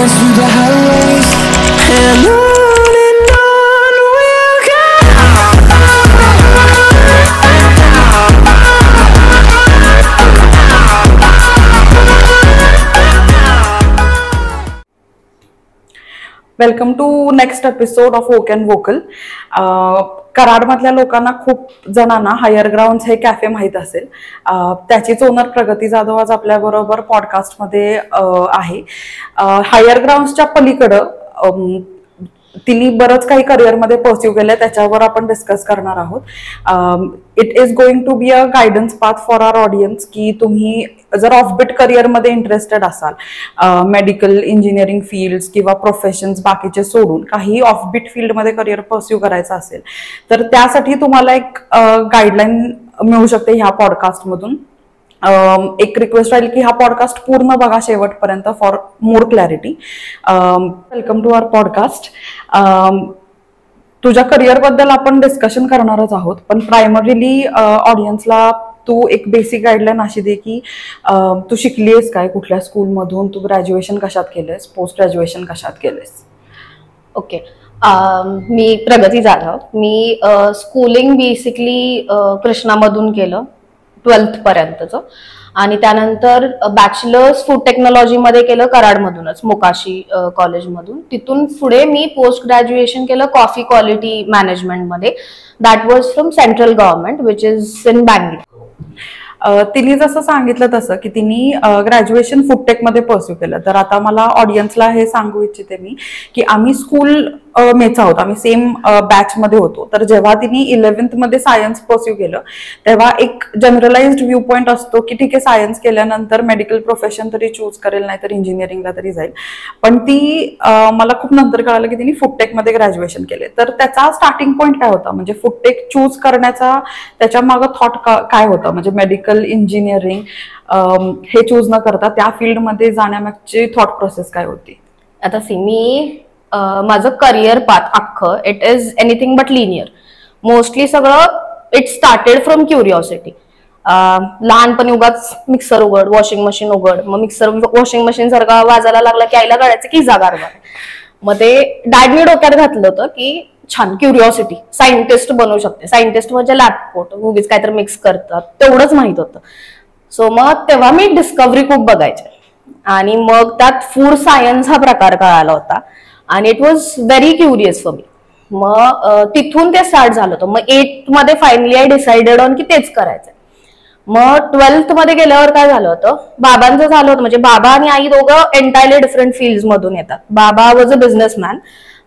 dance through the highways, and on we'll go. Welcome to next episode of woke and vocal. कराडमधल्या लोकांना खूप जणांना higher ground हे cafe माहीत असेल. त्याचीच ओनर प्रगती जाधव आज आपल्या बरोबर पॉडकास्टमध्ये आहे. हायर ग्राउंडच्या पलीकडं तिने बरंच काही करिअरमध्ये परस्यू केलंय, त्याच्यावर आपण डिस्कस करणार आहोत. It is going to be a guidance path for our audience की तुम्ही जर ऑफबिट करिअरमध्ये इंटरेस्टेड असाल, मेडिकल इंजिनिअरिंग फील्ड्स किंवा प्रोफेशन्स बाकीचे सोडून काही ऑफबिट फील्डमध्ये करिअर परस्यू करायचं असेल तर त्यासाठी तुम्हाला एक गाईडलाईन मिळू शकते ह्या पॉडकास्टमधून. एक रिक्वेस्ट राहील की हा पॉडकास्ट पूर्ण बघा शेवटपर्यंत for more clarity. Welcome to our podcast. तुझ्या करिअरबद्दल आपण डिस्कशन करणारच आहोत, पण प्रायमरीली ऑडियन्सला तू एक बेसिक गाईडलाईन अशी दे की तू शिकलीयस काय, कुठल्या स्कूलमधून, तू ग्रॅज्युएशन कशात केलंयस, पोस्ट ग्रॅज्युएशन कशात केलंयस? ओके, मी प्रगती जाधव. मी स्कूलिंग बेसिकली कृष्णामधून केलं 12th पर्यंतचं, आणि त्यानंतर बॅचलर्स फूड टेक्नॉलॉजीमध्ये केलं कराडमधूनच, मोकाशी कॉलेजमधून. तिथून पुढे मी पोस्ट ग्रॅज्युएशन केलं कॉफी क्वालिटी मॅनेजमेंटमध्ये. That was from central government which is in Bangalore. तिने जसं सांगितलं तसं की तिने ग्रॅज्युएशन फूडटेकमध्ये परस्यू केलं. तर आता मला ऑडियन्सला हे सांगू इच्छिते मी की आम्ही स्कूल मेच आहोत, आम्ही सेम बॅचमध्ये होतो. तर जेव्हा तिने 11th मध्ये सायन्स परस्यू केलं तेव्हा एक जनरलाइज्ड व्ह्यू पॉइंट असतो की ठीक आहे, सायन्स केल्यानंतर मेडिकल प्रोफेशन तरी चूज करेल, नाही तर इंजिनिअरिंगला तरी जाईल. पण ती मला खूप नंतर कळालं की तिने फूडटेकमध्ये ग्रॅज्युएशन केले. तर त्याचा स्टार्टिंग पॉइंट काय होता, म्हणजे फूडटेक चूज करण्याचा त्याच्या मागं थॉट काय होता, म्हणजे मेडिकल इंजिनिअरिंग हे चूज न करता त्या फील्डमध्ये जाण्यामागची थॉट प्रोसेस काय होती? आता मी माझं करिअर पाथ अख्खं it is anything but linear. Mostly सगळं इट स्टार्टेड फ्रॉम क्युरिओसिटी. लहानपणी उगाच मिक्सर उघड, वॉशिंग मशीन उघड, मग मिक्सर वॉशिंग मशीन सारखा वाजायला लागला की आईला कळायचं की जागार. मग ते डॅडनी डोक्यात घातलं होतं की छान क्युरिओसिटी, सायंटिस्ट बनवू शकते. सायंटिस्ट म्हणजे लॅबकोट उगीच काहीतरी मिक्स करतात तेवढंच माहित होतं. सो मग तेव्हा मी डिस्कव्हरी खूप बघायचे, आणि मग त्यात फूड सायन्स हा प्रकार कळाला होता, आणि it was very curious for me. मग तिथून ते स्टार्ट झालं होतं. मग 8th मध्ये फायनली आय डिसाइडेड ऑन की तेच करायचं. मग 12th मध्ये गेल्यावर काय झालं होतं, बाबांचं झालं होतं, म्हणजे बाबा आणि आई दोघं एंटायरली डिफरंट फील्ड मधून येतात. बाबा वॉज अ बिझनेसमॅन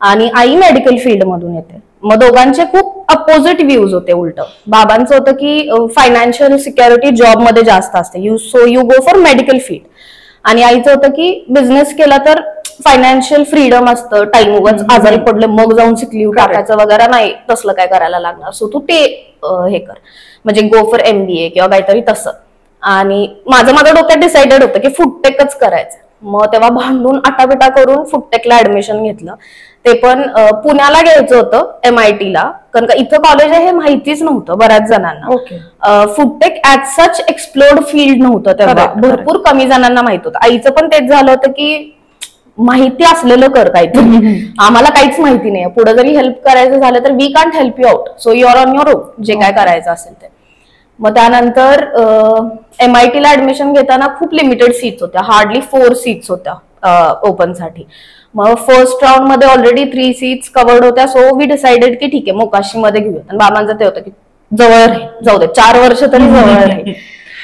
आणि आई मेडिकल फील्ड मधून येते. मग दोघांचे खूप अपोजिट व्ह्यूज होते. उलट बाबांचं होतं की फायनान्शियल सिक्युरिटी जॉब मध्ये जास्त असते, so you go for medical field, आणि आईचं होतं की बिझनेस केला तर फायनान्शियल फ्रीडम असतं, टाइम उगाच आजारी पडले मग जाऊन सिक लीव्ह टाकायचं वगैरे नाही, तसलं काय करायला लागणार. सो तू ते हे कर, म्हणजे गो फॉर MBA किंवा काहीतरी तसं. आणि माझं डोक्यात डिसाइडेड होतं की फूडटेकच करायचं. मग तेव्हा भांडून आटाबिटा करून फूडटेकला ऍडमिशन घेतलं. ते पण पुण्याला घ्यायचं होतं MIT ला, कारण का इथं कॉलेज आहे हे माहितीच नव्हतं बऱ्याच जणांना. फूडटेक ऍज सच एक्सप्लोर्ड फील्ड नव्हतं तेव्हा, भरपूर कमी जणांना माहित होतं. आईचं पण तेच झालं होतं की माहिती असलेलं कर काहीतरी, आम्हाला काहीच माहिती नाही, पुढे जरी हेल्प करायचं झालं तर we can't help you out, so you are on your own, जे काय करायचं असेल ते. मग त्यानंतर MIT ला ऍडमिशन घेताना खूप लिमिटेड सीट्स होत्या, हार्डली 4 सीट्स होत्या ओपनसाठी. मग फर्स्ट राऊंड मध्ये ऑलरेडी 3 सीट्स कव्हर्ड होत्या. सो वी डिसाइडेड की ठीक आहे मोकाशी मध्ये घेऊया. आणि बाबांचं ते होतं की जवळ राहील, जाऊ दे 4 वर्ष तरी जवळ राहील.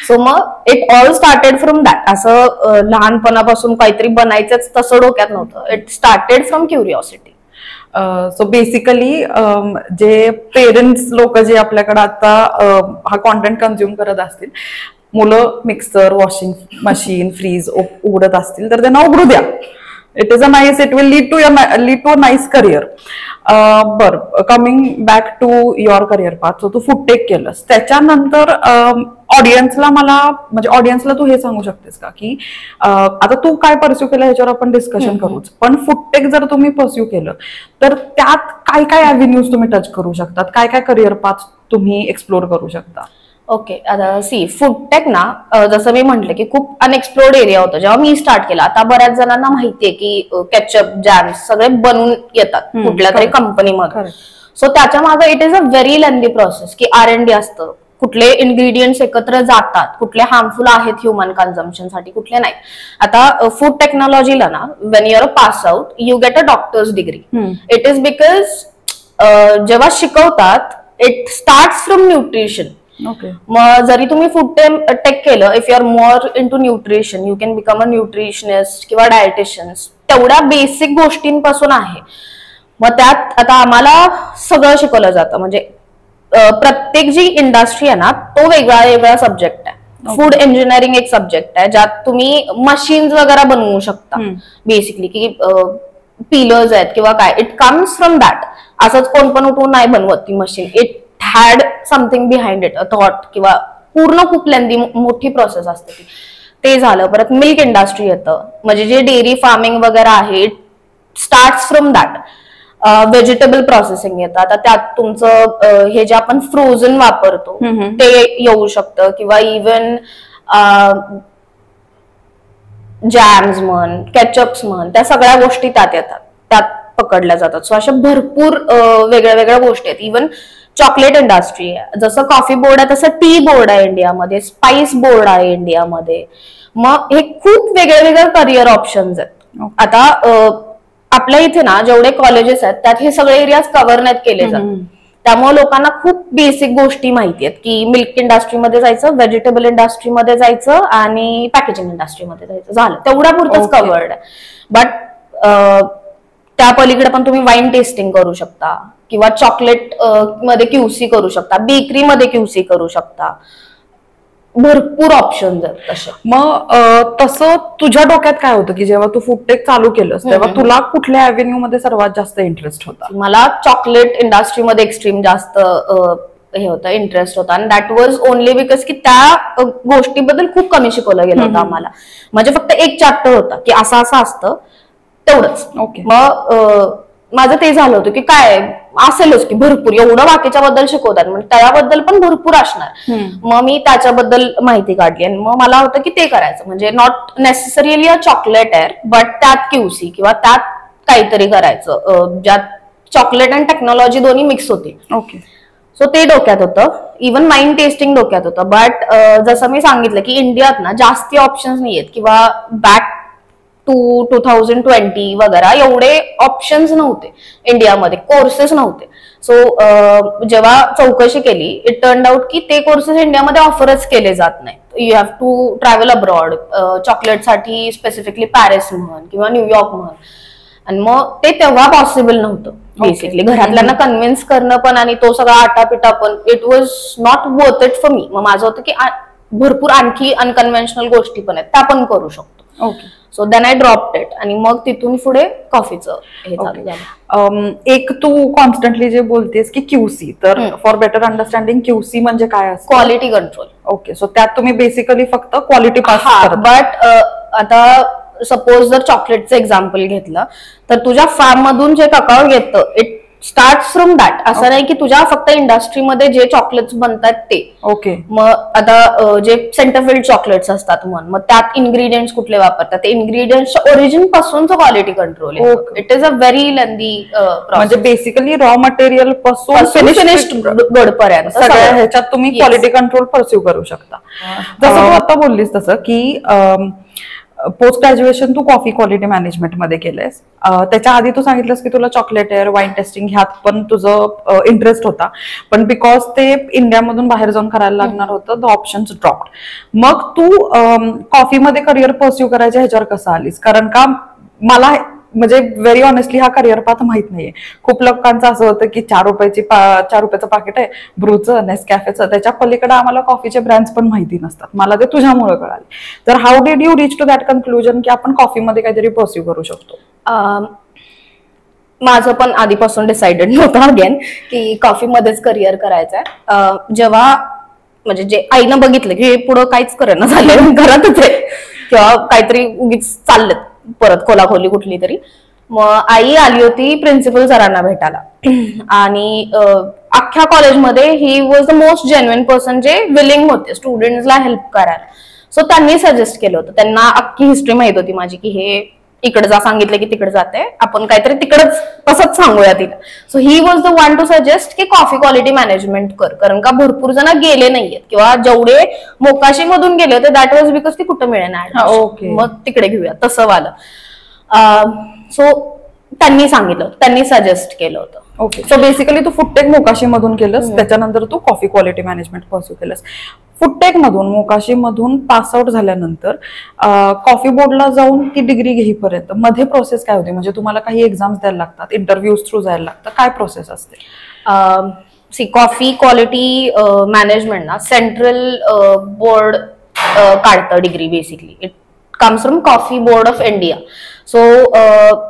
सो मग it all started from that. असं लहानपणापासून काहीतरी बनायचंच तसं डोक्यात नव्हतं. It started from curiosity. So basically जे पेरेंट्स लोक जे आपल्याकडे आता हा कॉन्टेंट कन्झ्युम करत असतील, मुलं मिक्सर, वॉशिंग मशीन, फ्रीज उघडत असतील तर त्यांना उघडू द्या. It is a nice, it will lead to a nice career. बरं, coming back to your career path. So तू फूडटेक केलंस, त्याच्यानंतर ऑडियन्सला तू हे सांगू शकतेस का की आता तू काय परस्यू केलं ह्याच्यावर आपण डिस्कशन करूच, पण फूडटेक जर तुम्ही परस्यू केलं तर त्यात काय काय ॲव्हेन्यूज तुम्ही टच करू शकतात, काय काय करिअर पाथ तुम्ही एक्सप्लोर करू शकता? ओके, आता सी फूडटेक ना, जसं मी म्हंटल की खूप अनएक्सप्लोर्ड एरिया होता जेव्हा मी स्टार्ट केला. आता बऱ्याच जणांना माहितीये की केचप, जॅम सगळे बनवून येतात कुठल्या तरी कंपनीमध्ये. सो त्याच्या मागे it is a very lengthy process की R&D असतं, कुठले इन्ग्रेडियंट्स एकत्र जातात, कुठले हार्मफुल आहेत ह्युमन कन्झम्पशन साठी, कुठले नाही. आता फूड टेक्नॉलॉजीला ना, when your pass out you get a doctor's degree. It is because जेव्हा शिकवतात इट स्टार्ट फ्रॉम न्यूट्रिशन. मग जरी तुम्ही फूड टेक केलं, if you are more into nutrition you can become a nutritionist किंवा dieticians. तेवढ्या basic गोष्टींपासून आहे. मग त्यात आता आम्हाला सगळं शिकवलं जातं. म्हणजे प्रत्येक जी इंडस्ट्री आहे ना, तो वेगळा वेगळा सब्जेक्ट आहे. फूड इंजिनिअरिंग एक सब्जेक्ट आहे ज्यात तुम्ही मशीन्स वगैरे बनवू शकता बेसिकली, की पिलर्स आहेत किंवा काय. It comes from that. असंच कोण पण उठून नाही बनवत ती machine. It had something behind it, a thought किंवा पूर्ण खूप लेंदी मोठी प्रोसेस असते ती. ते झालं. परत मिल्क इंडस्ट्री येतं, म्हणजे जे डेअरी फार्मिंग वगैरे आहे it start from that. Vegetable processing येतं. आता त्यात तुमचं हे जे आपण फ्रोझन वापरतो ते येऊ शकतं, किंवा इव्हन जॅम्स म्हण, केचप्स म्हण, त्या सगळ्या गोष्टी त्यात येतात, त्यात पकडल्या जातात. सो अशा भरपूर वेगळ्या वेगळ्या गोष्टी आहेत. इव्हन चॉकलेट इंडस्ट्री आहे, जसं कॉफी बोर्ड आहे तसं टी बोर्ड आहे इंडियामध्ये, स्पाइस बोर्ड आहे इंडियामध्ये. मग हे खूप वेगळे वेगळे करिअर ऑप्शन्स आहेत. आता आपल्या इथे ना जेवढे कॉलेजेस आहेत त्यात हे सगळे एरियाज कव्हर नाहीत केले जातात. त्यामुळे लोकांना खूप बेसिक गोष्टी माहिती आहेत की मिल्क इंडस्ट्रीमध्ये जायचं, व्हेजिटेबल इंडस्ट्रीमध्ये जायचं आणि पॅकेजिंग इंडस्ट्रीमध्ये जायचं, झालं. तेवढ्या पुरतच कव्हर्ड आहे. बट त्या पलीकडे पण तुम्ही वाईन टेस्टिंग करू शकता, किंवा चॉकलेट मध्ये QC करू शकता, बेकरीमध्ये QC करू शकता. भरपूर ऑप्शन्स आहेत तसे. मग तसं तुझ्या डोक्यात काय होतं की जेव्हा तू फूडटेक चालू केलंस तेव्हा तुला कुठल्या अव्हेन्यू मध्ये सर्वात जास्त इंटरेस्ट होता? मला चॉकलेट इंडस्ट्रीमध्ये एक्स्ट्रीम जास्त हे होतं, इंटरेस्ट होता. आणि दॅट वॉज ओनली बिकॉज की त्या गोष्टीबद्दल खूप कमी शिकवलं गेलं होतं आम्हाला. म्हणजे फक्त एक चॅप्टर होता की असं असं असतं, तेवढंच. मग माझं ते झालं होतं की काय असेलच की भरपूर, एवढं बाकीच्या बद्दल शिकवतात म्हणजे त्याबद्दल पण भरपूर असणार. मग मी त्याच्याबद्दल माहिती काढली आणि मग मला होतं की ते करायचं. म्हणजे नॉट नेसेसरिली अ चॉकलेट आहे, बट त्यात QC किंवा त्यात काहीतरी करायचं ज्यात चॉकलेट आणि टेक्नॉलॉजी दोन्ही मिक्स होती. ओके. सो ते डोक्यात होतं. इव्हन माइंड टेस्टिंग डोक्यात होतं. बट जसं मी सांगितलं की इंडियात ना जास्ती ऑप्शन्स नाहीयेत, किंवा बॅक टू 2020 वगैरे एवढे ऑप्शन्स नव्हते इंडियामध्ये, कोर्सेस नव्हते. सो जेव्हा चौकशी केली इट टर्न आउट की ते कोर्सेस इंडियामध्ये ऑफरच केले जात नाहीत. You have to travel abroad. चॉकलेटसाठी स्पेसिफिकली पॅरिस म्हण किंवा न्यूयॉर्क म्हण. आणि मग ते तेव्हा पॉसिबल नव्हतं बेसिकली. घरातल्यांना कन्व्हिन्स करणं पण आणि तो सगळा आटापिटा पण, it was not worth it for me. मग माझं होतं की भरपूर आणखी अनकन्व्हेन्शनल गोष्टी पण आहेत, त्या पण करू शकतो. Okay. So then I dropped it. आणि मग तिथून पुढे कॉफीचं हे चालू झालं. एक तू कॉन्स्टंटली जे बोलतेस की QC, तर फॉर बेटर अंडरस्टँडिंग QC म्हणजे काय असतं? Quality control. ओके. सो त्यात तुम्ही बेसिकली फक्त क्वालिटी पास करता. बट आता सपोज जर चॉकलेटचं एक्झाम्पल घेतलं तर तुझ्या फार्म मधून जे ककाओ येतं इट स्टार्ट फ्रॉम दॅट. असं नाही की तुझ्या फक्त इंडस्ट्रीमध्ये जे चॉकलेट्स बनतात ते. ओके. मग आता जे सेंटरफिल्ड चॉकलेट्स असतात मग त्यात इन्ग्रेडियंट्स कुठले वापरतात, ते इन्ग्रेडियंट्सच्या ओरिजिन पासूनच क्वालिटी कंट्रोल आहे. इट इज अ व्हेरी लेंदी म्हणजे बेसिकली रॉ मटेरियल पासून फिनिश्ड गुड पर्यंत सगळ्या ह्याच्यात तुम्ही क्वालिटी कंट्रोल परस्यू करू शकता. जसं तू आता बोललीस तसं की पोस्ट ग्रॅज्युएशन तू कॉफी क्वालिटी मॅनेजमेंट मध्ये केलंयस. त्याच्या आधी तू सांगितलंस की तुला चॉकलेट वाईन टेस्टिंग ह्यात पण तुझं इंटरेस्ट होता, पण बिकॉज ते इंडियामधून बाहेर जाऊन करायला लागणार होतं, द ऑप्शन्स ड्रॉप्ड. मग तू कॉफीमध्ये करिअर परस्यू करायच्या ह्याच्यावर कसं आलीस? कारण का मला म्हणजे व्हेरी ऑनेस्टली हा करिअर पाथ माहित नाहीये. खूप लोकांचं असं होतं की 4 रुपयाचं पाकिट आहे ब्रूचं, नेसकॅफेचं, त्याच्या पलीकडे आम्हाला कॉफीचे ब्रँड्स पण माहिती नसतात. मला ते तुझ्यामुळे कळाले. तर how did you reach to that conclusion की आपण कॉफीमध्ये काहीतरी परस्यू करू शकतो? माझं पण आधीपासून डिसाइडेड नव्हतं अगेन की कॉफीमध्येच करिअर करायचंय. जेव्हा म्हणजे जे आईनं बघितलं की पुढं काहीच करेना झालं घरातच आहे किंवा काहीतरी उगीच चाललं परत खोलाखोली कुठली तरी, मग आई आली होती प्रिन्सिपल सरांना भेटायला आणि अख्ख्या कॉलेजमध्ये he was the most genuine person जे विलिंग होते स्टुडंट्सला हेल्प करायला. सो त्यांनी सजेस्ट केलं होतं. त्यांना अख्खी हिस्ट्री माहित होती माझी की हे इकडे जा सांगितलं की तिकडे जाते आपण काहीतरी तिकडच तसंच सांगूया तिला. So he was the one two suggest की कॉफी क्वालिटी मॅनेजमेंट कर, कारण का भरपूर जण गेले नाहीयेत किंवा जेवढे मोकाशी मधून गेले होते दॅट वॉज बिकॉज ती कुठं मिळणार. ओके. मग तिकडे घेऊया तसं वालं. सो त्यांनी सांगितलं, त्यांनी सजेस्ट केलं होतं. ओके. सो बेसिकली तू फुडटेक मोकाशी मधून केलंस, त्याच्यानंतर तू कॉफी क्वालिटी मॅनेजमेंट परस्यू केलंस. फुडटेक मधून मोकाशी मधून पास आउट झाल्यानंतर कॉफी बोर्डला जाऊन ती डिग्री घेईपर्यंत मध्ये प्रोसेस काय होती? म्हणजे तुम्हाला काही एक्झाम्स द्यायला लागतात, इंटरव्ह्यूज थ्रू जायला लागतं, काय प्रोसेस असते? सी कॉफी क्वालिटी मॅनेजमेंट ना सेंट्रल बोर्ड काढतं degree. Basically it comes from coffee board of India. So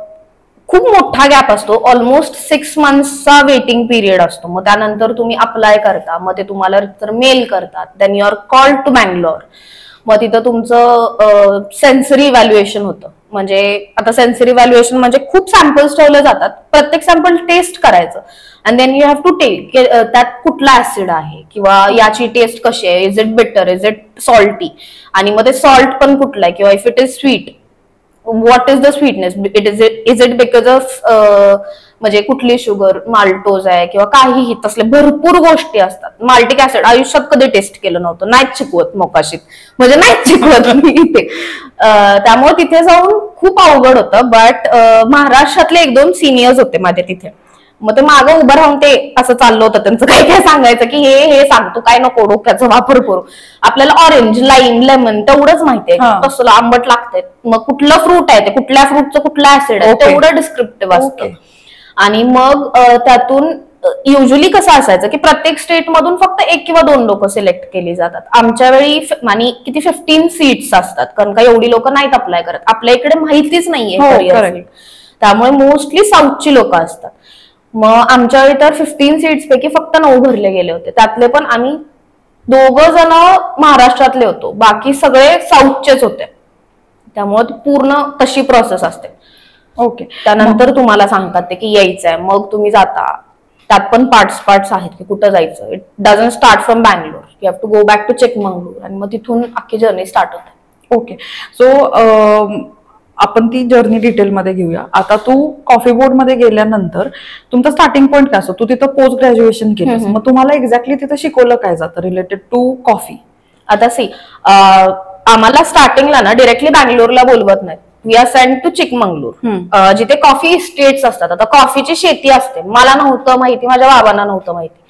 खूप मोठा गॅप असतो, ऑलमोस्ट 6 मंथ्सचा वेटिंग पिरियड असतो. मग त्यानंतर तुम्ही अप्लाय करता, मग ते तुम्हाला मेल करतात, then you are called to Bangalore. मग तिथं तुमचं सेन्सरी इव्हॅल्युएशन होतं. म्हणजे आता सेन्सरी इव्हॅल्युएशन म्हणजे खूप सॅम्पल्स ठेवले जातात, प्रत्येक सॅम्पल टेस्ट करायचं and then you have to take की त्यात कुठला ऍसिड आहे किंवा याची टेस्ट कशी आहे, इज इट बिटर, इज इट सॉल्टी, आणि मग ते सॉल्ट पण कुठला आहे किंवा if it is sweet what is the sweetness, is it because of म्हणजे कुठली शुगर, माल्टोज आहे किंवा काहीही तसले भरपूर गोष्टी असतात. माल्टिक ऍसिड आयुष्यात कधी टेस्ट केलं नव्हतं, नाहीच शिकवत मोकाशीत, म्हणजे नाहीच शिकवत मी इथे. त्यामुळे तिथे जाऊन खूप अवघड होतं. बट महाराष्ट्रातले 1-2 सिनियर्स होते माझे तिथे. मग ते मागं उभं राहून ते असं चाललं होतं त्यांचं काय काय सांगायचं की हे सांगतो काय नको डोक्याचा वापर करू. आपल्याला ऑरेंज, लाईम, लेमन तेवढंच माहितीये तसं आंबट लागतंय, मग कुठलं फ्रूट आहे ते, कुठल्या फ्रूटचं कुठला ऍसिड आहे तेवढं डिस्क्रिप्टिव्ह असतं. आणि मग त्यातून युजली कसं असायचं की प्रत्येक स्टेट मधून फक्त 1 किंवा 2 लोक सिलेक्ट केली जातात. आमच्या वेळी आणि किती 15 सीट्स असतात, कारण का एवढी लोक नाहीत अप्लाय करत. आपल्या इकडे माहितीच नाहीये, त्यामुळे मोस्टली साऊथची लोक असतात. मग आमच्या वेळी तर 15 सीट्स पैकी फक्त 9 भरले गेले होते. त्यातले पण आम्ही 2 जण महाराष्ट्रातले होतो, बाकी सगळे साऊथचेच होते. त्यामुळे पूर्ण तशी प्रोसेस असते. ओके. त्यानंतर तुम्हाला सांगतात ते की यायचंय, मग तुम्ही जाता. त्यात पण पार्ट्स आहेत की कुठं जायचं. It doesn't start from Bangalore, you have to go back to Chikmagalur आणि मग तिथून अख्खी जर्नी स्टार्ट होते. ओके. सो आपण ती जर्नी डिटेलमध्ये घेऊया. आता तू कॉफी बोर्ड मध्ये गेल्यानंतर तुमचा स्टार्टिंग पॉईंट काय असतो? तू तिथं पोस्ट ग्रॅज्युएशन केलं, मग तुम्हाला एक्झॅक्टली तिथं शिकवलं काय जातं रिलेटेड टू कॉफी? आता आम्हाला स्टार्टिंगला ना डिरेक्टली बँगलोरला बोलवत नाही. We are send to Chikmagalur, जिथे कॉफी इस्टेट्स असतात. आता कॉफीची शेती असते, मला नव्हतं माहिती, माझ्या बाबांना नव्हतं माहिती.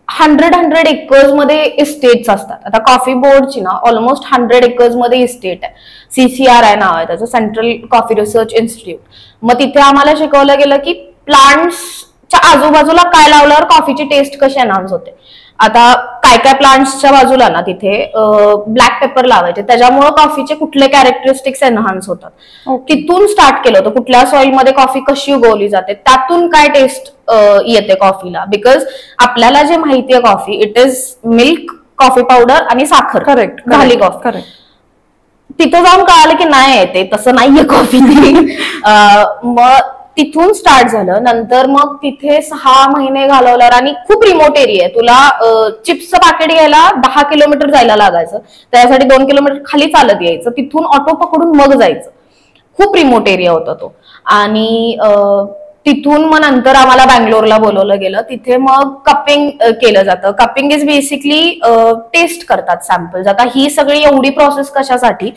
100 एकर्स मध्ये इस्टेट्स असतात. आता कॉफी बोर्डची ना ऑलमोस्ट 100 एकर्स मध्ये इस्टेट आहे. CCRI नाव आहे त्याचं, सेंट्रल कॉफी रिसर्च इन्स्टिट्यूट. मग तिथे आम्हाला शिकवलं गेलं की प्लांट्सच्या आजूबाजूला काय लावल्यावर कॉफीची टेस्ट कशी एनहान्स होते. आता काय काय प्लांट्सच्या बाजूला ना तिथे ब्लॅक पेपर लावायचे, त्याच्यामुळे कॉफीचे कुठले कॅरेक्टरिस्टिक्स एनहान्स होतात. तिथून स्टार्ट केलं होतं. कुठल्या सॉइल मध्ये कॉफी कशी उगवली जाते, त्यातून काय टेस्ट येते कॉफीला. बिकॉज आपल्याला जे माहितीये coffee, it is milk, coffee powder आणि साखर. करेक्ट. झाली कॉफी. करेक्ट. तिथं जाऊन कळालं की नाही येते तसं नाहीये कॉफी. मग तिथून स्टार्ट झालं. नंतर मग तिथे 6 महिने घालवल्यावर, आणि खूप रिमोट एरिया आहे, तुला चिप्सचं पॅकेट घ्यायला 10 किलोमीटर जायला लागायचं. त्यासाठी 2 किलोमीटर खाली चालत यायचं, तिथून ऑटो पकडून मग जायचं. खूप रिमोट एरिया होता तो. आणि तिथून मग नंतर आम्हाला बँगलोरला बोलवलं गेलं. तिथे मग कपिंग केलं जातं. कपिंग इज बेसिकली टेस्ट करतात सॅम्पल्स. आता ही सगळी एवढी प्रोसेस कशासाठी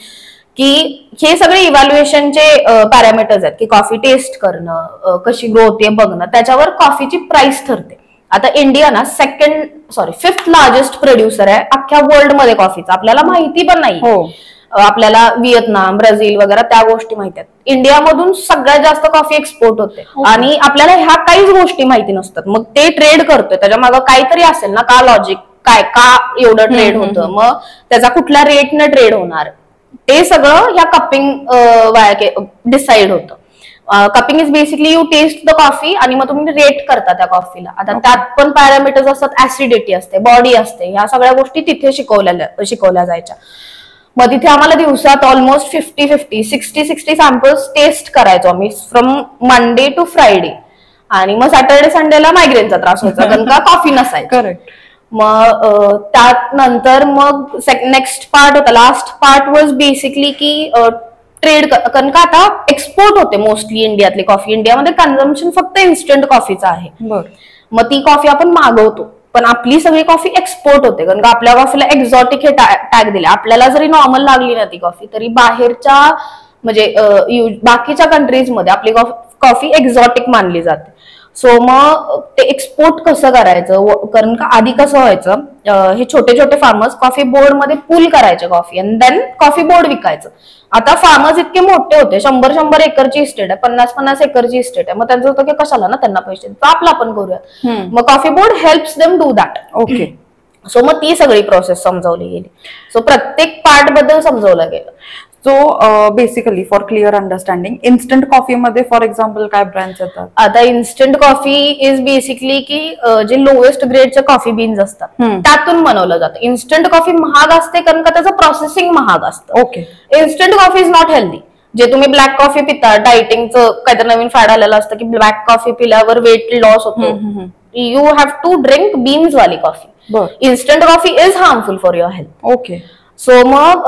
की हे सगळे इव्हॅल्युएशनचे पॅरामीटर्स आहेत की कॉफी टेस्ट करणं, कशी ग्रो होते बघणं, त्याच्यावर कॉफीची प्राइस ठरते. आता इंडिया ना 5th लार्जेस्ट प्रोड्युसर आहे अख्ख्या वर्ल्ड मध्ये कॉफीचा. आपल्याला माहिती पण नाही. आपल्याला व्हिएतनाम, ब्राझील वगैरे त्या गोष्टी माहिती आहेत. इंडियामधून सगळ्यात जास्त कॉफी एक्सपोर्ट होते. आणि आपल्याला ह्या काहीच गोष्टी माहिती नसतात. मग ते ट्रेड करतोय, त्याच्या मागं काहीतरी असेल ना, का लॉजिक, काय का एवढं ट्रेड होतं, मग त्याचा कुठल्या रेटनं ट्रेड होणार, ते सगळं ह्या कपिंग डिसाइड होतं. Cupping is basically you taste the coffee आणि मग तुम्ही रेट करता त्या कॉफीला. आता त्यात पण पॅरामीटर्स असतात, ऍसिडिटी असते, बॉडी असते, ह्या सगळ्या गोष्टी तिथे शिकवल्या जायच्या. मग तिथे आम्हाला दिवसात ऑलमोस्ट 60 सॅम्पल्स टेस्ट करायचो आम्ही फ्रॉम मंडे टू फ्रायडे. आणि मग सॅटर्डे संडेला मायग्रेनचा त्रास व्हायचा कारण का कॉफी नसायची. करेक्ट. मग त्यानंतर मग नेक्स्ट पार्ट होता, लास्ट पार्ट वॉज बेसिकली की ट्रेड, कारण का आता एक्सपोर्ट होते मोस्टली इंडियातली कॉफी. इंडियामध्ये कन्झम्पशन फक्त इन्स्टंट कॉफीचं आहे. मग ती कॉफी आपण मागवतो, पण आपली सगळी कॉफी एक्सपोर्ट होते कारण का आपल्या कॉफीला एक्झॉटिक हे टॅग दिले. आपल्याला जरी नॉर्मल लागली ना ती कॉफी तरी बाहेरच्या म्हणजे बाकीच्या कंट्रीजमध्ये आपली कॉफी एक्झॉटिक मानली जाते. सो मग ते एक्सपोर्ट कसं करायचं, कारण का आधी कसं व्हायचं, हे छोटे छोटे फार्मर्स कॉफी बोर्ड मध्ये पूल करायचे कॉफी आणि देन कॉफी बोर्ड विकायचं. आता फार्मर्स इतके मोठे होते, 100 एकरची इस्टेट आहे, 50 एकरची इस्टेट आहे. मग त्यांचं होतं की कशाला ना त्यांना पैसे, तर आपला आपण करूया. मग coffee board helps them do that. Okay. So मग ती सगळी प्रोसेस समजावली गेली. सो प्रत्येक पार्ट बद्दल समजावलं गेलं. So basically for clear understanding, instant coffee मध्ये फॉर एक्झाम्पल काय ब्रँड्स येतात? आता इन्स्टंट कॉफी इज बेसिकली की जे लोएस्ट ग्रेडचे कॉफी बीन्स असतात त्यातून बनवलं जातं. इन्स्टंट कॉफी महाग असते कारण का त्याचं प्रोसेसिंग महाग असतं. Okay. Instant coffee is not healthy. जे तुम्ही ब्लॅक कॉफी पिता, डायटिंगचं काहीतरी नवीन फॅड आलेलं असतं की ब्लॅक कॉफी पिल्यावर वेट लॉस होतो. You have to drink beans वाली coffee. Instant coffee is harmful for your health. Okay. So मग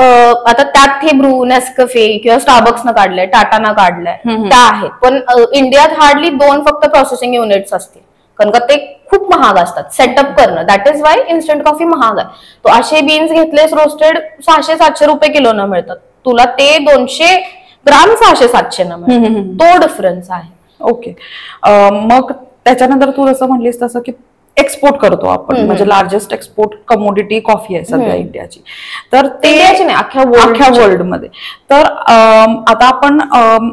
आता त्यात हे ब्रू, नेस्कफे किंवा स्टारबक्सनं काढलंय, टाटानं काढलंय, त्या आहेत. पण इंडियात हार्डली 2 फक्त प्रोसेसिंग युनिट्स असतील कारण का ते खूप महाग असतात सेटअप करणं. That is why instant coffee महाग आहे. तो असे बीन्स घेतलेस रोस्टेड 600-700 रुपये किलोनं मिळतात. तुला ते 200 ग्राम 600-700 न मिळतात. तो डिफरन्स आहे. ओके. मग त्याच्यानंतर तू जसं म्हणलीस तसं की एक्सपोर्ट करतो आपण, म्हणजे लार्जेस्ट एक्सपोर्ट कमोडिटी कॉफी आहे सध्या इंडियाची. तर ते नाही, अख्ख्या वर्ल्ड मध्ये. तर आता आपण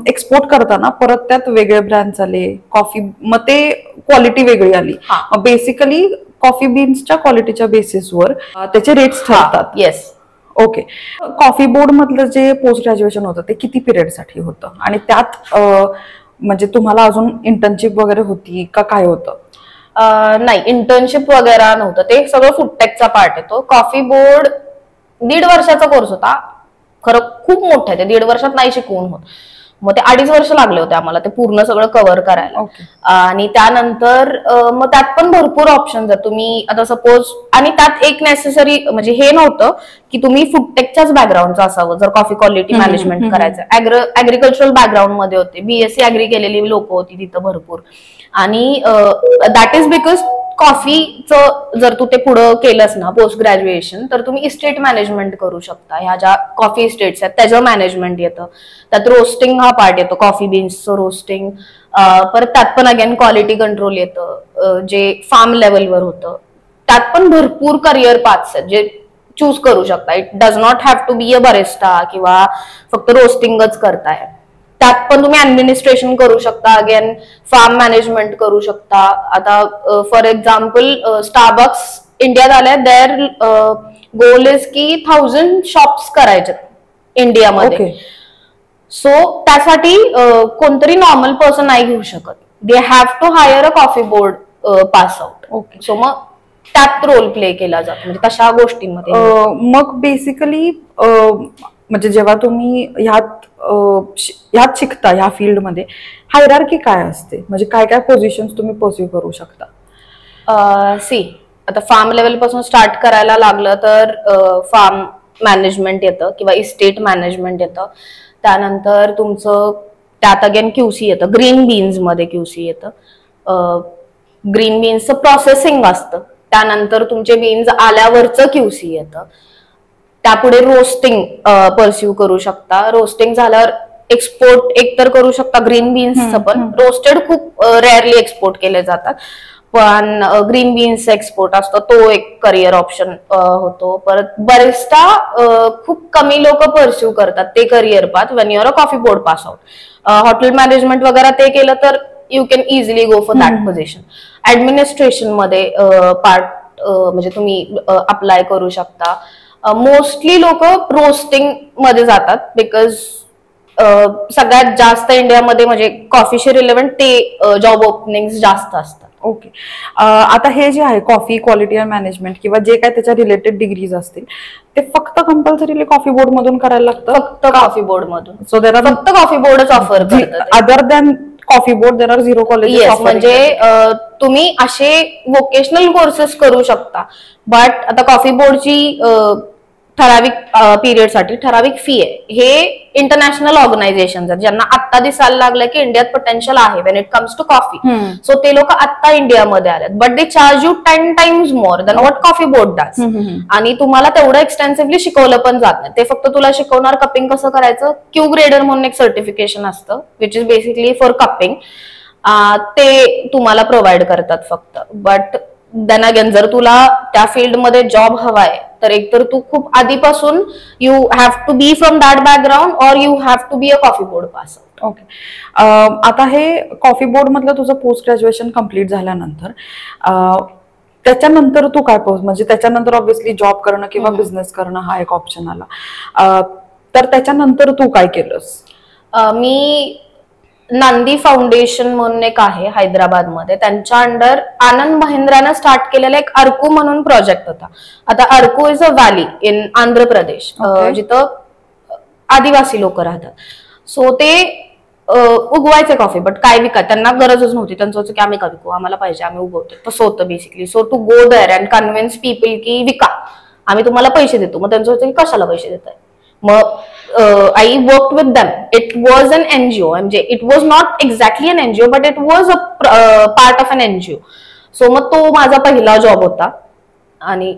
एक्सपोर्ट करताना परत त्यात वेगळे ब्रँड्स आले कॉफी, मग ते क्वालिटी वेगळी आली. बेसिकली कॉफी बीन्सच्या क्वालिटीच्या बेसिसवर त्याचे रेट्स ठरतात. येस. ओके. कॉफी बोर्ड मधलं जे पोस्ट ग्रॅज्युएशन होतं ते किती पिरियड साठी होतं आणि त्यात म्हणजे तुम्हाला अजून इंटर्नशिप वगैरे होती का काय होतं? नाही, इंटर्नशिप वगैरे नव्हतं. ते सगळं फूडटेकचा पार्ट येतो. कॉफी बोर्ड 1.5 वर्षाचा कोर्स होता. खरं खूप मोठं आहे ते, 1.5 वर्षात नाही शिकवून होत. मग ते 2.5 वर्ष लागले होते आम्हाला ते पूर्ण सगळं कव्हर करायला. आणि त्यानंतर मग त्यात पण भरपूर ऑप्शन्स आहेत. तुम्ही आता सपोज, आणि त्यात एक नेसेसरी म्हणजे हे नव्हतं की तुम्ही फूडटेकच्याच बॅकग्राऊंडचं असावं जर कॉफी क्वालिटी मॅनेजमेंट करायचं. ऍग्रिकल्चरल बॅकग्राऊंड मध्ये होते, बीएससी ऍग्री केलेली लोक होती तिथं भरपूर. आणि दॅट इज बिकॉज कॉफीचं जर तू ते पुढं केलंस ना पोस्ट ग्रॅज्युएशन तर तुम्ही इस्टेट मॅनेजमेंट करू शकता. ह्या ज्या कॉफी इस्टेट्स आहेत त्याचं मॅनेजमेंट येतं. त्यात रोस्टिंग हा पार्ट येतो, कॉफी बीन्सचं रोस्टिंग. परत त्यात पण अगेन क्वालिटी कंट्रोल येतं जे फार्म लेवलवर होतं. त्यात पण भरपूर करिअर पाथ्स आहेत जे चूज करू शकता. It does not have to be a barista किंवा फक्त रोस्टिंगच करताय. त्यात पण तुम्ही ऍडमिनिस्ट्रेशन करू शकता, अगेन फार्म मॅनेजमेंट करू शकता. आता फॉर एक्झाम्पल स्टारबक्स इंडियात आल्या, देअर गोल इज की 1000 शॉप्स करायचे इंडियामध्ये. सो त्यासाठी कोणतरी नॉर्मल पर्सन नाही घेऊ शकत. They have to hire a coffee board pass out. So मग त्यात रोल प्ले केला जातो म्हणजे तशा गोष्टींमध्ये. मग बेसिकली म्हणजे जेव्हा तुम्ही ह्यात शिकता ह्या फील्डमध्ये हायरार्की काय असते, म्हणजे काय काय पोझिशन्स तुम्ही परस्यू करू शकता? आता फार्म लेवल पासून स्टार्ट करायला लागलं तर फार्म मॅनेजमेंट येतं किंवा इस्टेट मॅनेजमेंट येतं. त्यानंतर तुमचं त्यात अगेन क्यूसी येतं. ग्रीन बीन्स मध्ये क्यूसी येतं. ग्रीन बीन्सचं प्रोसेसिंग असतं. त्यानंतर तुमचे बीन्स आल्यावरचं क्यूसी येतं. त्यापुढे रोस्टिंग परस्यू करू शकता. रोस्टिंग झाल्यावर एक्सपोर्ट एकतर करू शकता ग्रीन बीन्सचं, पण रोस्टेड खूप रेअरली एक्सपोर्ट केले जातात. पण ग्रीन बीन्स एक्सपोर्ट असतो, तो एक करिअर ऑप्शन होतो. परत बरिस्टा खूप कमी लोक परस्यू करतात ते career path Wien your a coffee board pass out. Hotel management वगैरे ते केलं तर you can easily go for that position. Administration मध्ये पार्ट म्हणजे तुम्ही अप्लाय करू शकता. मोस्टली लोक रोस्टिंग मध्ये जातात बिकॉज सगळ्यात जास्त इंडियामध्ये म्हणजे कॉफीशी रिलेव्हंट ते जॉब ओपनिंग जास्त असतात. ओके. आता हे जे आहे कॉफी क्वालिटी अँड मॅनेजमेंट किंवा जे काय त्याच्या रिलेटेड डिग्रीज असतील ते फक्त कंपल्सरीली कॉफी बोर्ड मधून करायला लागतं. फक्त कॉफी बोर्ड मधून. सो देर आर फक्त कॉफी बोर्डच ऑफर करतात. Other than coffee board there are 0 colleges. म्हणजे तुम्ही असे वोकेशनल कोर्सेस करू शकता, बट आता कॉफी बोर्डची ठराविक पिरियडसाठी ठराविक फी आहे. हे इंटरनॅशनल ऑर्गनायझेशन आहेत ज्यांना आत्ता दिसायला लागलं की इंडियात पोटेन्शियल आहे when it comes to coffee. So ते लोक आत्ता इंडियामध्ये आलेत, but they charge you 10 times more than what coffee board does. आणि तुम्हाला तेवढं एक्सटेन्सिव्हली शिकवलं पण जात नाही. ते फक्त तुला शिकवणार कपिंग कसं करायचं. क्यू ग्रेडर म्हणून एक सर्टिफिकेशन असतं which is basically for cupping. ते तुम्हाला प्रोव्हाइड करतात फक्त. बट देन अगेन जर तुला त्या फील्डमध्ये जॉब हवाय तर एकतर तू खूप आधीपासून you have to be from that background or you have to be a coffee board pass. Okay. आता हे कॉफी बोर्ड मधलं तुझं पोस्ट ग्रॅज्युएशन कम्प्लीट झाल्यानंतर त्याच्यानंतर तू काय म्हणजे त्याच्यानंतर ऑब्व्हियसली जॉब करणं किंवा बिझनेस करणं हा एक ऑप्शन आला. तर त्याच्यानंतर तू काय केलंस? मी नांदी फाउंडेशन म्हणून एक आहे हैदराबादमध्ये, त्यांच्या अंडर आनंद महिंद्रानं स्टार्ट केलेला एक अर्कू म्हणून प्रोजेक्ट होता. आता Araku is a valley in Andhra Pradesh, जिथं आदिवासी लोक राहतात. सो ते उगवायचे कॉफी, बट काय विकत त्यांना गरजच नव्हती. त्यांचं होतं की आम्ही का विकू, आम्हाला पाहिजे, आम्ही उगवतो. तसं होतं basically. So to go there and convince people की विका, आम्ही तुम्हाला पैसे देतो. मग त्यांचं होतं की कशाला पैसे देताय. मग I worked with them. It was an NGO. म्हणजे it was not exactly an NGO, but it was a part of an NGO. So मग तो माझा पहिला जॉब होता आणि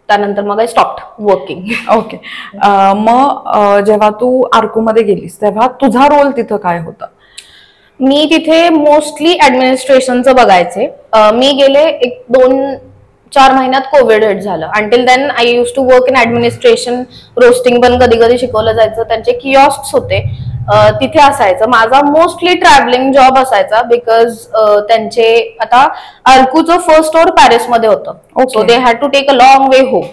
त्यानंतर मग I stopped working. ओके. मग जेव्हा तू आर्कू मध्ये गेलीस तेव्हा तुझा रोल तिथं काय होता? मी तिथे मोस्टली ऍडमिनिस्ट्रेशनचं बघायचे. मी गेले 1-2-4 महिन्यात कोविड हिट झालं. Until then I use to work in administration. Roasting पण कधी कधी शिकवलं जायचं. त्यांचे किऑस्क होते तिथे असायचं. माझा मोस्टली ट्रॅव्हलिंग जॉब असायचा बिकॉज त्यांचे आता अर्कूचं फर्स्ट स्टोर पॅरिसमध्ये होतं. So they had to take a long way home.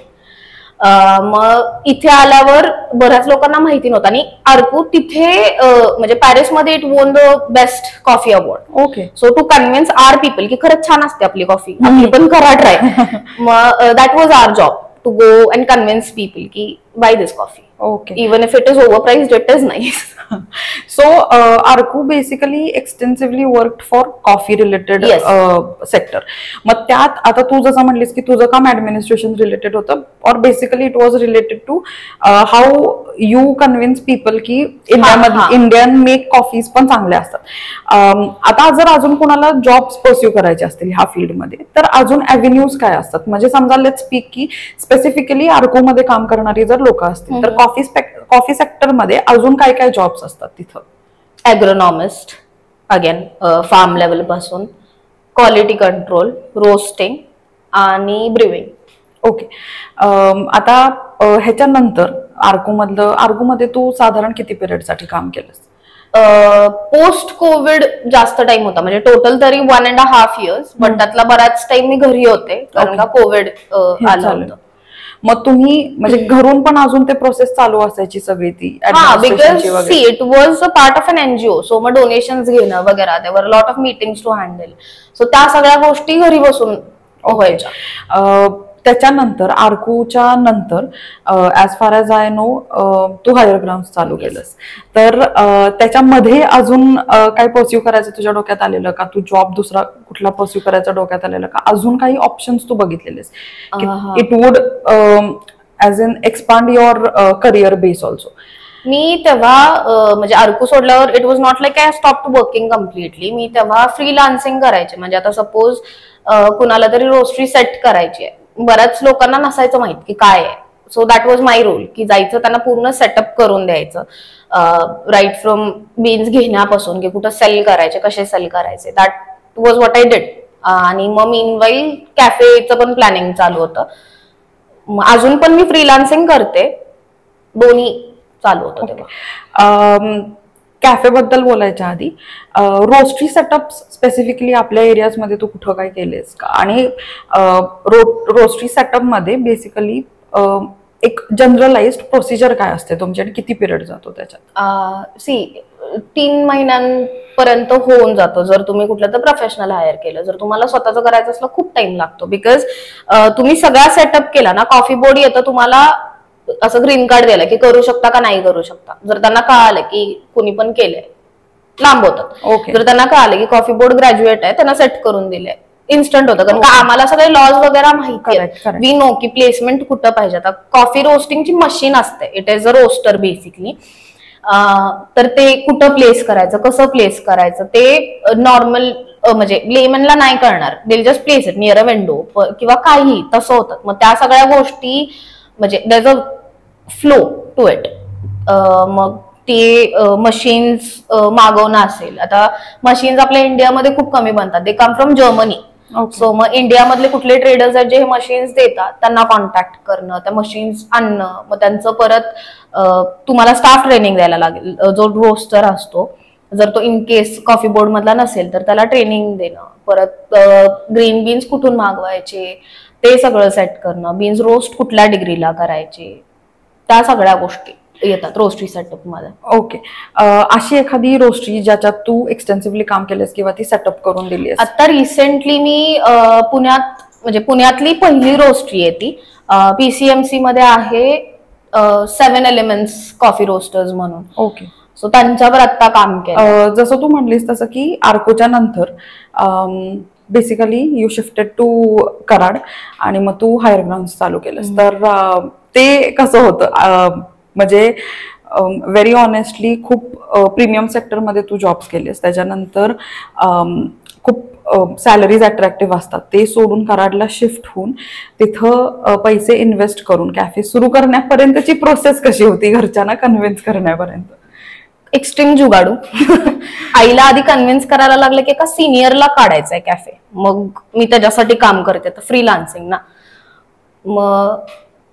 मग इथे आल्यावर बऱ्याच लोकांना माहिती नव्हतं आणि अर्कू तिथे म्हणजे पॅरिसमध्ये it won the best coffee award. Okay. So to convince our people की खरंच छान असते आपली कॉफी, आपली पण करा ट्राय. मग that was our job to go and convince people की buy this coffee. Okay. Even if it is overpriced it is nice. So Araku basically extensively work for coffee related sector. मग त्यात आता तू जसं म्हणलीस की तुझं काम ऍडमिनिस्ट्रेशन रिलेटेड होतं, और basically it was related to how you convince people की इंडियामध्ये इंडियन मेक कॉफीज पण चांगल्या असतात. आता जर अजून कोणाला जॉब्स परस्यू करायचे असतील ह्या फील्डमध्ये तर अजून अव्हेन्यूज काय असतात? म्हणजे समजा लेट्स स्पीक की स्पेसिफिकली आर्कू मध्ये काम करणारी जर लोक असतील तर कॉफी सेक्टरमध्ये अजून काय काय जॉब्स असतात तिथं? ॲग्रोनॉमिस्ट, अगेन फार्म लेवल पासून, क्वालिटी कंट्रोल, रोस्टिंग आणि ब्रिविंग. ओके. आता ह्याच्यानंतर आर्कूमध्ये तू साधारण किती पिरियड साठी काम केलंस? पोस्ट कोविड जास्त टाइम होता, म्हणजे टोटल तरी 1.5 years, पण त्यातला बराच टाइम मी घरी होते कारण का कोविड आलं होतं. मग तुम्ही म्हणजे घरून पण अजून ते प्रोसेस चालू असायची सगळी ती? Because see it was a part of an NGO. So मग डोनेशन्स घेणं वगैरे, there were lot of meetings to handle. So त्या सगळ्या गोष्टी घरी बसून व्हायच्या. त्याच्यानंतर आर्कूच्या नंतर as far as I know तू हायर ग्राउंड्स चालू केलंस. तर त्याच्यामध्ये अजून काय परस्यू करायचं तुझ्या डोक्यात आलेलं का? तू जॉब दुसरा कुठला परस्यू करायचा डोक्यात आलेलं का? अजून काही ऑप्शन्स तू बघितलेलेस? It would as in expand your career base also. मी तेव्हा म्हणजे आर्कू सोडल्यावर it was not like I stop working completely. मी तेव्हा फ्रीलान्सिंग करायचे. म्हणजे आता सपोज कुणाला तरी रोस्ट्री सेट करायची आहे, बऱ्याच लोकांना नसायचं माहित की काय आहे. So that was my role की जायचं त्यांना पूर्ण सेटअप करून द्यायचं, राईट फ्रॉम बीन्स घेण्यापासून की कुठं सेल करायचे, कसे सेल करायचे. That was what I did. आणि मग मीनवाईल कॅफेचं पण प्लॅनिंग चालू होतं. अजून पण मी फ्रीलान्सिंग करते, दोन्ही चालू होतं तेव्हा. कॅफे बद्दल बोलायच्या आधी रोस्ट्री सेटअप स्पेसिफिकली आपल्या एरियाजमध्ये तू कुठं काय केलेस का? आणि रोस्ट्री सेटअप मध्ये बेसिकली एक जनरलाइज्ड प्रोसिजर काय असते तुमच्याकडे? किती पिरियड जातो त्याच्यात? सी 3 महिन्यां पर्यंत होऊन जातो जर तुम्ही कुठलं तर प्रोफेशनल हायर केलं. जर तुम्हाला स्वतःचं करायचं असलं खूप टाइम लागतो, बिकॉज तुम्ही सगळा सेटअप केला ना, कॉफी बोर्ड येतं तुम्हाला असं ग्रीन कार्ड द्यायला की करू शकता का नाही करू शकता. जर त्यांना कळालं की कुणी पण केलंय लांब होतात. जर त्यांना कळालं की कॉफी बोर्ड ग्रॅज्युएट आहे त्यांना सेट करून दिले इन्स्टंट होतं. कारण का आम्हाला सगळे लॉज वगैरे माहिती आहे. वी नो की प्लेसमेंट कुठं पाहिजे. आता कॉफी रोस्टिंगची मशीन असते, it is a roaster basically. तर ते कुठं प्लेस करायचं, कसं प्लेस करायचं ते नॉर्मल म्हणजे लेमनला नाही करणार. They just place it near a window किंवा काही तसं होतं. मग त्या सगळ्या गोष्टी म्हणजे there is a flow to it. मग ते मशीन्स मागवणं असेल. आता मशीन्स आपल्या इंडियामध्ये खूप कमी बनतात, दे कम फ्रॉम जर्मनी. सो मग इंडियामधले कुठले ट्रेडर्स आहेत जे हे मशीन्स देतात त्यांना कॉन्टॅक्ट करणं, त्या मशीन्स आणणं, मग त्यांचं परत तुम्हाला स्टाफ ट्रेनिंग द्यायला लागेल. जो रोस्टर असतो जर तो इन केस कॉफी बोर्ड मधला नसेल तर त्याला ट्रेनिंग देणं, परत ग्रीन बीन्स कुठून मागवायचे ते सगळं सेट करणं, बीन्स रोस्ट कुठल्या डिग्रीला करायचे, त्या सगळ्या गोष्टी येतात रोस्ट्री सेटअप मध्ये. ओके. अशी एखादी रोस्ट्री ज्याच्यात तू एक्सटेन्सिव्हली काम केलेस किंवा ती सेटअप करून दिली? आता रिसेंटली मी पुण्यात म्हणजे पुण्यातली पहिली रोस्ट्री आहे ती PCMC मध्ये आहे, 7 एलिमेंट्स कॉफी रोस्टर्स म्हणून. ओके. सो त्यांच्यावर आता काम केलं. जसं तू म्हणलीस तसं की आर्कोच्या नंतर basically you shifted to Karad आणि मग तू हायर ग्राउंड चालू केलंस. तर ते कसं होतं? म्हणजे व्हेरी ऑनेस्टली खूप प्रीमियम सेक्टरमध्ये तू जॉब्स केलेस, त्याच्यानंतर खूप सॅलरीज अट्रॅक्टिव्ह असतात, ते सोडून कराडला शिफ्ट होऊन तिथं पैसे इन्व्हेस्ट करून कॅफे सुरू करण्यापर्यंतची प्रोसेस कशी होती, घरच्यांना कन्व्हिन्स करण्यापर्यंत? एक्स्ट्रीम जुगाडू. आईला आधी कन्व्हिन्स करायला लागलं की एका सिनियरला काढायचंय कॅफे, मग मी त्याच्यासाठी काम करते तर फ्रीलान्सिंग ना. मग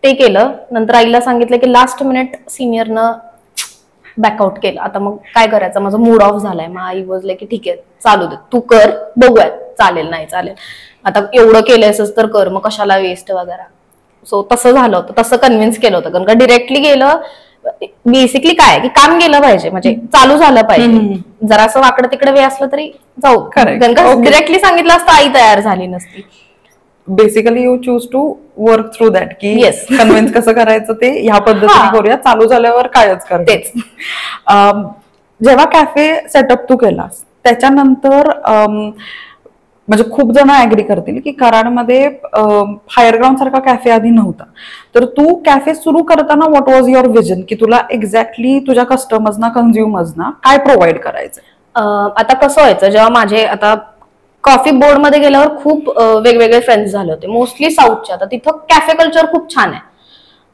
ते केलं. नंतर आईला सांगितलं की लास्ट मिनिट सिनियरनं बॅकआउट केलं. आता मग काय करायचं, माझा मूड ऑफ झालाय. मग आई बोलले की ठीक आहे चालू दे, तू कर, बघूया चालेल नाही चालेल, आता एवढं केलंयस तर कर, मग कशाला वेस्ट वगैरे. सो तसं झालं होतं, तसं कन्व्हिन्स केलं होतं. कारण का डिरेक्टली गेलं, बेसिकली काय की काम गेलं पाहिजे, म्हणजे चालू झालं पाहिजे. जरा असं वाकडं तिकडे वे असलं तरी जाऊ. कारण का डिरेक्टली सांगितलं असतं आई तयार झाली नसती. Basically you choose to work through that की येस कन्व्हिन्स कसं करायचं ते ह्या पद्धतीने करूया, चालू झाल्यावर कायच तेच. जेव्हा कॅफे सेटअप तू केलास त्याच्यानंतर म्हणजे खूप जण ऍग्री करतील की कराडमध्ये हायर ग्राउंड सारखा कॅफे आधी नव्हता. तर तू कॅफे सुरू करताना व्हॉट वॉज युअर विजन, की तुला एक्झॅक्टली तुझ्या कस्टमर्सना कन्झ्युमर्सना काय प्रोव्हाइड करायचं? आता कसं व्हायचं, जेव्हा माझे आता कॉफी बोर्ड मध्ये गेल्यावर खूप वेगवेगळे फ्रेंड्स झाले होते, मोस्टली साऊथचे. आता तिथं कॅफे कल्चर खूप छान आहे.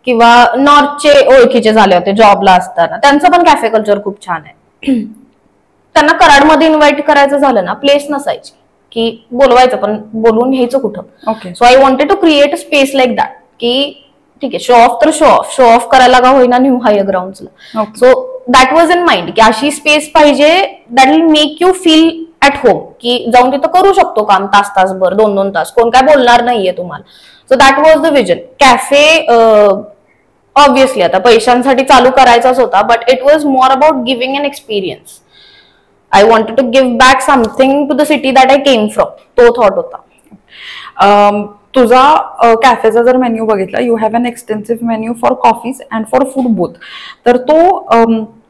किंवा नॉर्थचे ओळखीचे झाले होते जॉबला असताना, त्यांचं पण कॅफे कल्चर खूप छान आहे. त्यांना कराडमध्ये इन्व्हाइट करायचं झालं ना, प्लेस नसायची की बोलवायचं, पण बोलवून घ्यायचं कुठं. Okay. So I wanted to create a space like that की ठीक आहे शो ऑफ तर शो ऑफ करायला का होईना न्यू हायर ग्राउंडला. So that was in mind की अशी स्पेस पाहिजे that will make you feel at home, की जाऊन तिथं करू शकतो काम तास-तासभर, 2-2 तास, कोण काय बोलणार नाहीये तुम्हाला. So that was the vision. Cafe obviously आता पैशांसाठी चालू करायचाच होता, but it was more about giving an experience. I wanted to give back something to the city that I came from, तो थॉट होता. तुझा कॅफेचा जर मेन्यू बघितला, you have an extensive menu for coffees and for food both. तर तो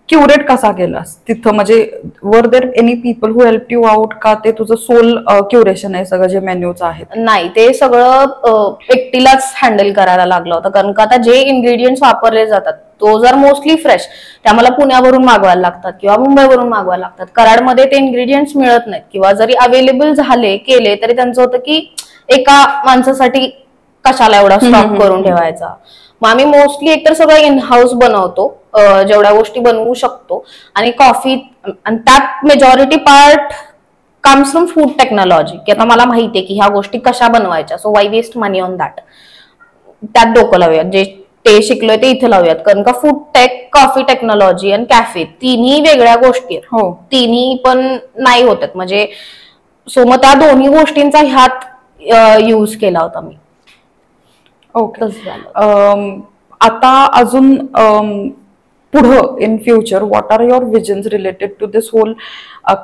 curate कसा केलास तिथं, म्हणजे were there any people who help you out, का ते तुझं सोल क्युरेशन आहे सगळं जे मेन्यूचं आहे? नाही, ते सगळं एकटीलाच हँडल करायला लागलं होतं. कारण का आता जे इन्ग्रेडियंट्स वापरले जातात तो जर मोस्टली फ्रेश, ते आम्हाला पुण्यावरून मागवायला लागतात किंवा मुंबईवरून मागवायला लागतात. कराडमध्ये ते इन्ग्रेडियंट्स मिळत नाहीत, किंवा जरी अवेलेबल झाले केले तरी त्यांचं होतं की एका माणसासाठी कशाला एवढा स्टॉक करून ठेवायचा. मग आम्ही मोस्टली एकतर सगळं इन हाऊस बनवतो, जेवढ्या गोष्टी बनवू शकतो. आणि कॉफी, आणि त्यात majority part comes from food technology, की आता मला माहिती आहे की ह्या गोष्टी कशा बनवायच्या. So why waste money on that. त्यात डोकं लावूयात, जे ते शिकलोय ते इथे लावूयात. कारण का फूड टेक, कॉफी टेक्नॉलॉजी आणि कॅफे तिन्ही वेगळ्या गोष्टी आहेत. हो, तिन्ही पण नाही होतात. म्हणजे सो मग त्या दोन्ही गोष्टींचा ह्यात यूज केला होता मी. ओके. आता अजून पुढं in future what are your visions related to this whole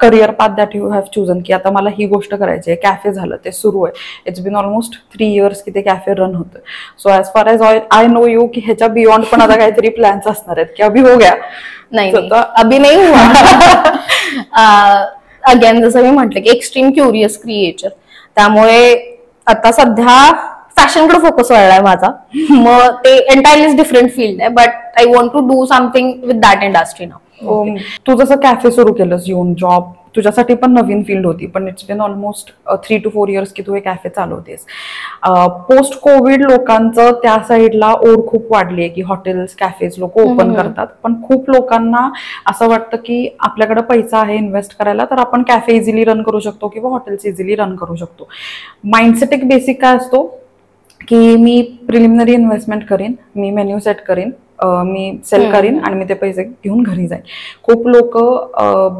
career path that you have chosen, की आता मला ही गोष्ट करायची आहे, कॅफे झालं, ते सुरू आहे, इट्स बीन ऑलमोस्ट 3 years की ते कॅफे रन होतं. So as far as I no you की ह्याच्या बियॉन्ड पण आता काहीतरी प्लॅन्स असणार आहेत की अभि हो गया? नाही, अभि नाही हुआ. अगेन जसं मी म्हटलं की एक्स्ट्रीम क्युरियस क्रिएटर, त्यामुळे आता सध्या फॅशनकडे फोकस वाढलाय माझा. मग ते एंटायरली डिफरंट फील्ड आहे, but I want to do something with that industry नाव. तू जसं कॅफे सुरू केलंस येऊन, जॉब तुझ्यासाठी पण नवीन फील्ड होती, पण it's bin almost 3 to 4 years की तू हे कॅफे चालवतेस. पोस्ट कोविड लोकांचं त्या साईडला ओढ खूप वाढली आहे की हॉटेल्स कॅफेज लोक ओपन करतात, पण खूप लोकांना असं वाटतं की आपल्याकडे पैसा आहे इन्व्हेस्ट करायला तर आपण कॅफे इझिली रन करू शकतो किंवा हॉटेल्स इझिली रन करू शकतो. माइंडसेट एक बेसिक काय असतो की मी प्रिलिमिनरी इन्व्हेस्टमेंट करीन, मी मेन्यू सेट करीन, मी सेल करीन आणि मी ते पैसे घेऊन घरी जाईन. खूप लोक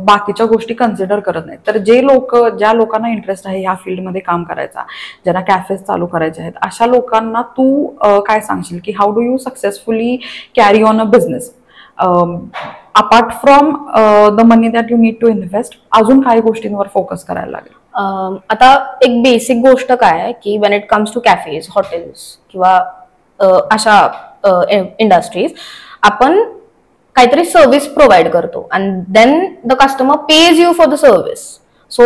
बाकीच्या गोष्टी कन्सिडर करत नाहीत. तर ज्या लोकांना इंटरेस्ट आहे ह्या फील्डमध्ये काम करायचा, ज्यांना कॅफेज चालू करायचे आहेत, अशा लोकांना तू काय सांगशील की how do you successfully carry on a business apart from the money that you need to invest? अजून काही गोष्टींवर फोकस करायला लागेल? आता एक बेसिक गोष्ट काय आहे की when it comes to cafes, hotels किंवा अशा इंडस्ट्रीज, आपण काहीतरी सर्व्हिस प्रोव्हाइड करतो and then the customer pays you for the service. So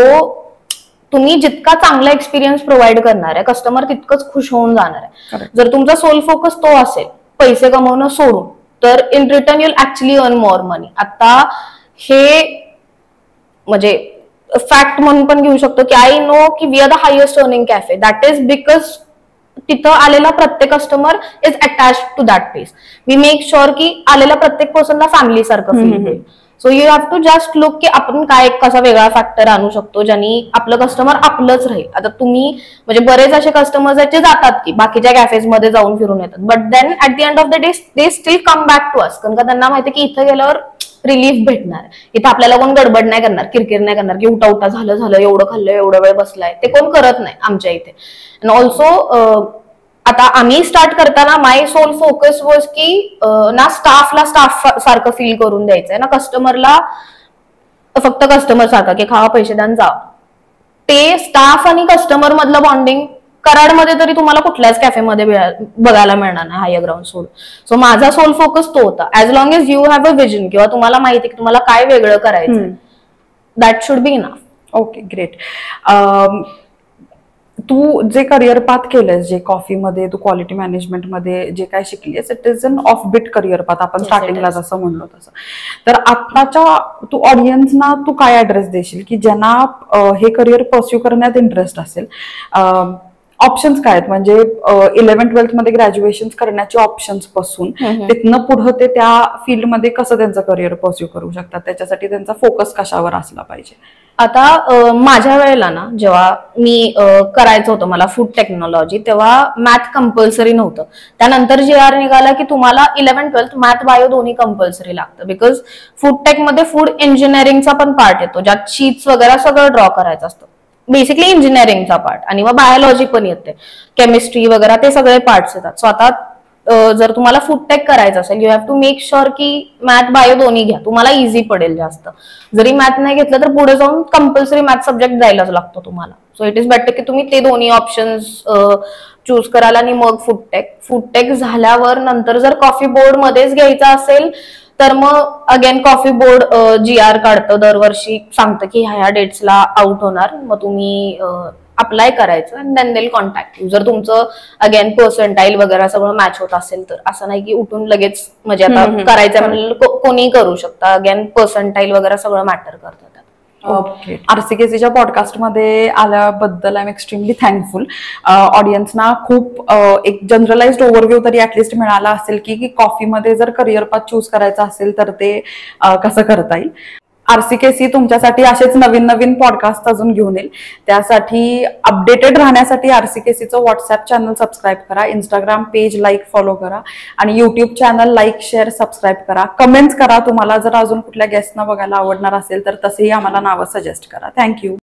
तुम्ही जितका चांगला एक्सपिरियन्स प्रोव्हाइड करणार आहे, कस्टमर तितकंच खुश होऊन जाणार आहे. जर तुमचा सोल फोकस तो असेल पैसे कमवणं सोडून, तर in return you'll actually earn more money. आता हे म्हणजे फॅक्ट म्हणून पण घेऊ शकतो की आय नो की we are the highest earning cafe. That is because तिथं आलेला प्रत्येक customer is attach to that place. We make sure की आलेल्या प्रत्येक पर्सनला फॅमिली सारखं फील होईल. So you have to just look की आपण काय कसा वेगळा फॅक्टर आणू शकतो ज्यांनी आपलं कस्टमर आपलंच राहील. आता तुम्ही म्हणजे बरेच असे कस्टमर्स आहेत जे जातात की बाकीच्या कॅफेज मध्ये जाऊन फिरून येतात, but then at the end of the day they still come back to us, कारण का त्यांना माहिती की इथं गेल्यावर रिलीफ भेटणार. इथं आपल्याला कोण गडबड नाही करणार, किरकिर नाही करणार की उठा उठा झालं एवढं खाल्लं एवढा वेळ बसलाय, ते कोण करत नाही आमच्या इथे. अँड ऑल्सो आता आम्ही स्टार्ट करताना माय सोल फोकस वॉज की ना स्टाफला स्टाफ सारखं फील करून द्यायचंय, ना कस्टमरला फक्त कस्टमर सारखं की खावा पैसे द्या जा. ते स्टाफ आणि कस्टमर मधलं बॉन्डिंग कराडमध्ये तरी तुम्हाला कुठल्याच कॅफेमध्ये बघायला मिळणार नाही हायर ग्राउंड सोड. सो माझा सोल फोकस तो होता. As long as you have a vision किंवा तुम्हाला माहिती की तुम्हाला काय वेगळं करायचं, that should be enough. Okay, great. तू जे करिअर पाथ केलंस, जे कॉफीमध्ये तू क्वालिटी मॅनेजमेंटमध्ये जे काय शिकलीस, it is an offbeat career path, आपण स्टार्टिंगला जसं म्हणलो तसं. तर आत्ताच्या तू ऑडियन्सना तू काय ऍड्रेस देशील की ज्यांना हे करिअर परस्यू करण्यात इंटरेस्ट असेल? ऑप्शन्स काय आहेत, म्हणजे 11th-12th मध्ये ग्रॅज्युएशन करण्याचे ऑप्शन्स पासून तिथनं पुढे ते त्या फील्डमध्ये कसं त्यांचं करिअर परस्यू करू शकतात, त्याच्यासाठी त्यांचा फोकस कशावर असला पाहिजे? आता माझ्या वेळेला ना जेव्हा मी करायचं होतं मला फूड टेक्नॉलॉजी, तेव्हा मॅथ कंपल्सरी नव्हतं. त्यानंतर GR निघाला की तुम्हाला 11th-12th मॅथ बायो दोन्ही कंपल्सरी लागतं, बिकॉज फूड टेक मध्ये फूड इंजिनिअरिंगचा पण पार्ट येतो, ज्यात शीट्स वगैरे सगळं ड्रॉ करायचं असतं. बेसिकली इंजिनिअरिंगचा पार्ट आणि मग बायोलॉजी पण येते, केमिस्ट्री वगैरे ते सगळे पार्ट्स येतात. सो आता जर तुम्हाला फूड टेक करायचं असेल, you have to make sure की मॅथ बायो दोन्ही घ्या, तुम्हाला इझी पडेल जास्त. जरी मॅथ नाही घेतलं तर पुढे जाऊन कंपल्सरी मॅथ सब्जेक्ट द्यायलाच लागतो तुम्हाला. सो इट इज बेटर की तुम्ही ते दोन्ही ऑप्शन्स चूज कराल आणि मग फूड टेक झाल्यावर नंतर जर कॉफी बोर्ड मध्येच घ्यायचं असेल तर मग अगेन कॉफी बोर्ड GR काढतं दरवर्षी, सांगतं की ह्या डेट्सला आउट होणार, मग तुम्ही अप्लाय करायचं अँड देन देल कॉन्टॅक्ट यू. जर तुमचं अगेन पर्सेंटाईल वगैरे सगळं मॅच होत असेल तर, असं नाही की उठून लगेच म्हणजे आता करायचं म्हणजे कोणीही करू शकता. अगेन पर्सेंटाईल वगैरे सगळं मॅटर करतं. ओके, RCKCच्या पॉडकास्टमध्ये आल्याबद्दल आय एम एक्स्ट्रीमली थँकफुल. ऑडियन्सना खूप एक जनरलाइज्ड ओव्हरव्ह्यू तरी ऍटलिस्ट मिळाला असेल की कॉफीमध्ये जर करिअर पाथ चूज करायचं असेल तर ते कसं करता येईल. RCKC तुमच्यासाठी असेच नवीन नवीन पॉडकास्ट अजून घेऊन येईल. त्यासाठी अपडेटेड राहण्यासाठी RCKCचं व्हॉट्सअप चॅनल सबस्क्राईब करा, इंस्टाग्राम पेज लाईक फॉलो करा आणि YouTube channel like share subscribe करा. कमेंट्स करा, तुम्हाला जर अजून कुठल्या गेस्टना बघायला आवडणार असेल तर तसेही आम्हाला नावं सजेस्ट करा. थँक्यू.